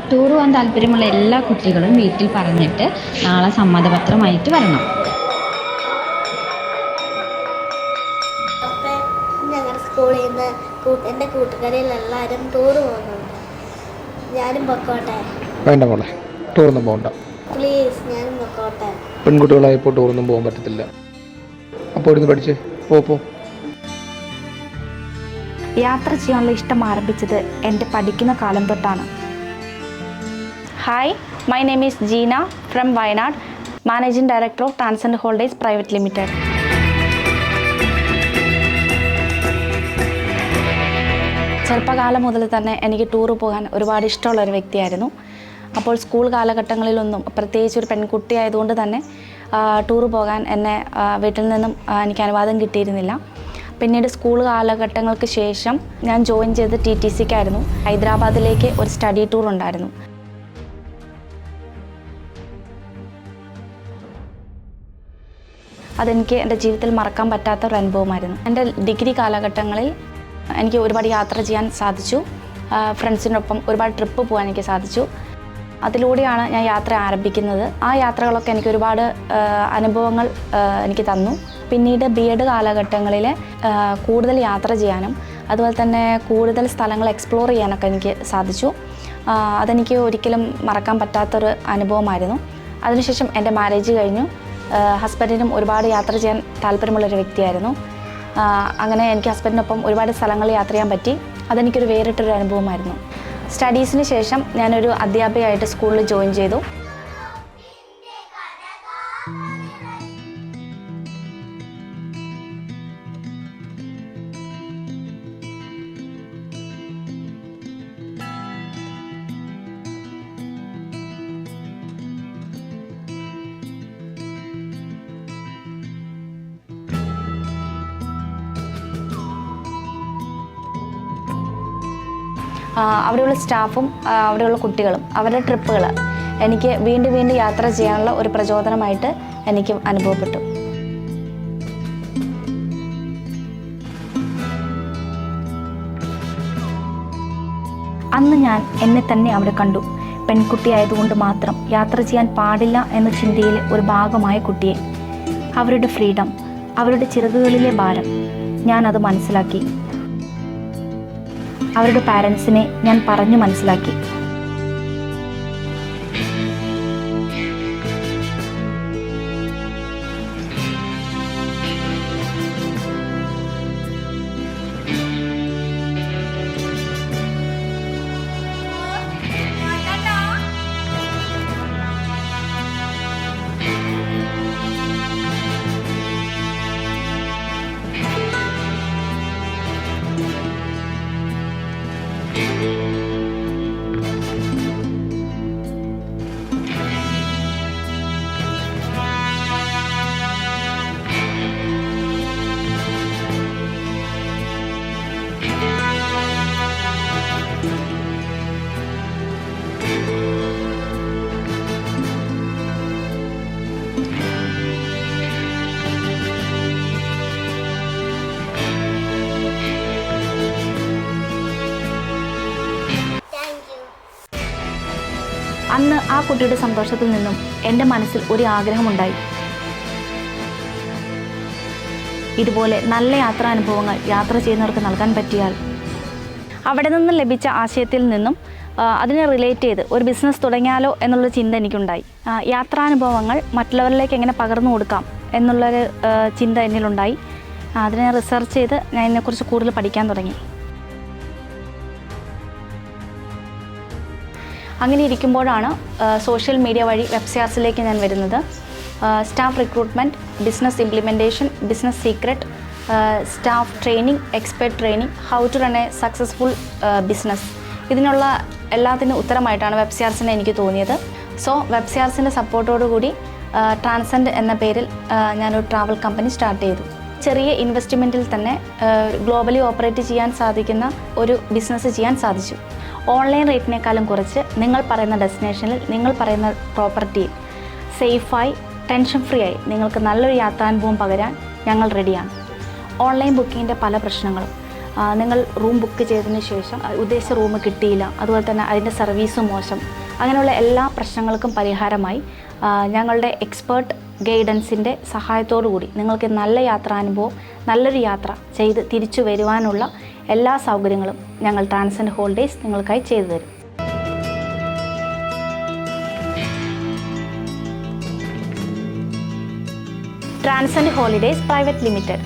Tour പോകാൻ താല്പര്യമുള്ള എല്ലാ കുട്ടികളും വീട്ടിൽ പറഞ്ഞിട്ട് നാളെ സമ്മതപത്രമായിട്ട് വരണം. ഞങ്ങളുടെ സ്കൂളിൽ നിന്ന് എൻ്റെ കൂട്ടുകാരികളെല്ലാവരും ടൂർ പോകുന്നുണ്ട്. ഞാനും പൊക്കോട്ടെ? വേണ്ട മോളെ, ടൂറൊന്നും പോകണ്ട. പ്ലീസ്, ഞാനും പൊക്കോട്ടെ. പെൺകുട്ടികളായപ്പോൾ ടൂറൊന്നും പോകാൻ പറ്റത്തില്ല. അപ്പോൾ ഇരുന്ന് പഠിച്ചേ, പോ. യാത്ര ചെയ്യാനുള്ള ഇഷ്ടം ആരംഭിച്ചത് എൻ്റെ പഠിക്കുന്ന കാലം തൊട്ടാണ്. Hi, my name is Jeena from Wayanad, managing director of transcend holidays private limited. ചെറുപ്പകാലം മുതൽ തന്നെ എനിക്ക് ടൂർ പോകാൻ ഒരുപാട് ഇഷ്ടമുള്ളൊരു വ്യക്തിയായിരുന്നു. അപ്പോൾ സ്കൂൾ കാലഘട്ടങ്ങളിലൊന്നും, പ്രത്യേകിച്ച് ഒരു പെൺകുട്ടി ആയതുകൊണ്ട് തന്നെ ടൂർ പോകാൻ എന്നെ വീട്ടിൽ നിന്നും എനിക്ക് അനുവാദം കിട്ടിയിരുന്നില്ല. പിന്നീട് സ്കൂൾ കാലഘട്ടങ്ങൾക്ക് ശേഷം ഞാൻ ജോയിൻ ചെയ്ത് TTCക്കായിരുന്നു. ഹൈദരാബാദിലേക്ക് ഒരു സ്റ്റഡി ടൂർ ഉണ്ടായിരുന്നു. അതെനിക്ക് എൻ്റെ ജീവിതത്തിൽ മറക്കാൻ പറ്റാത്ത ഒരു അനുഭവമായിരുന്നു. എൻ്റെ ഡിഗ്രി കാലഘട്ടങ്ങളിൽ എനിക്ക് ഒരുപാട് യാത്ര ചെയ്യാൻ സാധിച്ചു. ഫ്രണ്ട്സിനൊപ്പം ഒരുപാട് ട്രിപ്പ് പോകാൻ എനിക്ക് സാധിച്ചു. അതിലൂടെയാണ് ഞാൻ യാത്ര ആരംഭിക്കുന്നത്. ആ യാത്രകളൊക്കെ എനിക്ക് ഒരുപാട് അനുഭവങ്ങൾ എനിക്ക് തന്നു. പിന്നീട് BEd കാലഘട്ടങ്ങളിൽ കൂടുതൽ യാത്ര ചെയ്യാനും അതുപോലെ തന്നെ കൂടുതൽ സ്ഥലങ്ങൾ എക്സ്പ്ലോർ ചെയ്യാനൊക്കെ എനിക്ക് സാധിച്ചു. അതെനിക്ക് ഒരിക്കലും മറക്കാൻ പറ്റാത്തൊരു അനുഭവമായിരുന്നു. അതിനുശേഷം എൻ്റെ മാരേജ് കഴിഞ്ഞു. ഹസ്ബൻഡിനും ഒരുപാട് യാത്ര ചെയ്യാൻ താല്പര്യമുള്ളൊരു വ്യക്തിയായിരുന്നു. അങ്ങനെ എനിക്ക് ഹസ്ബൻഡിനൊപ്പം ഒരുപാട് സ്ഥലങ്ങൾ യാത്ര ചെയ്യാൻ പറ്റി. അതെനിക്കൊരു വേറിട്ടൊരു അനുഭവമായിരുന്നു. സ്റ്റഡീസിന് ശേഷം ഞാനൊരു അധ്യാപികയായിട്ട് സ്കൂളിൽ ജോയിൻ ചെയ്തു. അവിടെയുള്ള സ്റ്റാഫും അവിടെയുള്ള കുട്ടികളും അവരുടെ ട്രിപ്പുകൾ എനിക്ക് വീണ്ടും വീണ്ടും യാത്ര ചെയ്യാനുള്ള ഒരു പ്രചോദനമായിട്ട് എനിക്ക് അനുഭവപ്പെട്ടു. അന്ന് ഞാൻ എന്നെ തന്നെ അവിടെ കണ്ടു. പെൺകുട്ടിയായതുകൊണ്ട് മാത്രം യാത്ര ചെയ്യാൻ പാടില്ല എന്ന ചിന്തയിലെ ഒരു ഭാഗമായ കുട്ടിയെ. അവരുടെ ഫ്രീഡം, അവരുടെ ചിറകുകളിലെ ഭാരം, ഞാനത് മനസ്സിലാക്കി. അവരുടെ പാരൻസിനെ ഞാൻ പറഞ്ഞു മനസ്സിലാക്കി. അന്ന് ആ കുട്ടിയുടെ സന്തോഷത്തിൽ നിന്നും എൻ്റെ മനസ്സിൽ ഒരു ആഗ്രഹമുണ്ടായി. ഇതുപോലെ നല്ല യാത്രാനുഭവങ്ങൾ യാത്ര ചെയ്യുന്നവർക്ക് നൽകാൻ പറ്റിയാൽ. അവിടെ നിന്ന് ലഭിച്ച ആശയത്തിൽ നിന്നും അതിനെ റിലേറ്റ് ചെയ്ത് ഒരു ബിസിനസ് തുടങ്ങിയാലോ എന്നുള്ളൊരു ചിന്ത എനിക്കുണ്ടായി. യാത്രാനുഭവങ്ങൾ മറ്റുള്ളവരിലേക്ക് എങ്ങനെ പകർന്നു കൊടുക്കാം എന്നുള്ളൊരു ചിന്ത എന്നിലുണ്ടായി. അതിനെ റിസർച്ച് ചെയ്ത് ഞാൻ ഇതിനെക്കുറിച്ച് കൂടുതൽ പഠിക്കാൻ തുടങ്ങി. അങ്ങനെ ഇരിക്കുമ്പോഴാണ് സോഷ്യൽ മീഡിയ വഴി വെബ്സൈറ്റ്സിലേക്ക് ഞാൻ വരുന്നത്. Staff recruitment, business implementation, business secret, staff training, expert training, how to run a successful business, ഇതിനുള്ള എല്ലാത്തിനും ഉത്തരമായിട്ടാണ് വെബ്സൈറ്റ്സിനെ എനിക്ക് തോന്നിയത്. സോ വെബ്സൈറ്റ്സിൻ്റെ സപ്പോർട്ടോടുകൂടി ട്രാൻസെൻഡ് എന്ന പേരിൽ ഞാനൊരു ട്രാവൽ കമ്പനി സ്റ്റാർട്ട് ചെയ്തു. ചെറിയ ഇൻവെസ്റ്റ്മെൻറ്റിൽ തന്നെ ഗ്ലോബലി ഓപ്പറേറ്റ് ചെയ്യാൻ സാധിക്കുന്ന ഒരു ബിസിനസ് ചെയ്യാൻ സാധിച്ചു. ഓൺലൈൻ റേറ്റിനേക്കാളും കുറച്ച് നിങ്ങൾ പറയുന്ന ഡെസ്റ്റിനേഷനിൽ, നിങ്ങൾ പറയുന്ന പ്രോപ്പർട്ടിയിൽ സേഫായി, ടെൻഷൻ ഫ്രീ ആയി നിങ്ങൾക്ക് നല്ലൊരു യാത്രാനുഭവം പകരാൻ ഞങ്ങൾ റെഡിയാണ്. ഓൺലൈൻ ബുക്കിങ്ങിൻ്റെ പല പ്രശ്നങ്ങളും, നിങ്ങൾ റൂം ബുക്ക് ചെയ്തതിന് ശേഷം ഉദ്ദേശിച്ച റൂം കിട്ടിയില്ല, അതുപോലെ തന്നെ അതിൻ്റെ സർവീസ് മോശം, അങ്ങനെയുള്ള എല്ലാ പ്രശ്നങ്ങൾക്കും പരിഹാരമായി ഞങ്ങളുടെ എക്സ്പേർട്ട് ഗൈഡൻസിൻ്റെ സഹായത്തോടു കൂടി നിങ്ങൾക്ക് നല്ല യാത്രാനുഭവം, നല്ലൊരു യാത്ര ചെയ്ത് തിരിച്ചു വരുവാനുള്ള എല്ലാ സൗകര്യങ്ങളും ഞങ്ങൾ ട്രാൻസെൻഡ് ഹോളിഡേയ്സ് നിങ്ങൾക്കായി ചെയ്തു തരും. Transcend holidays private limited.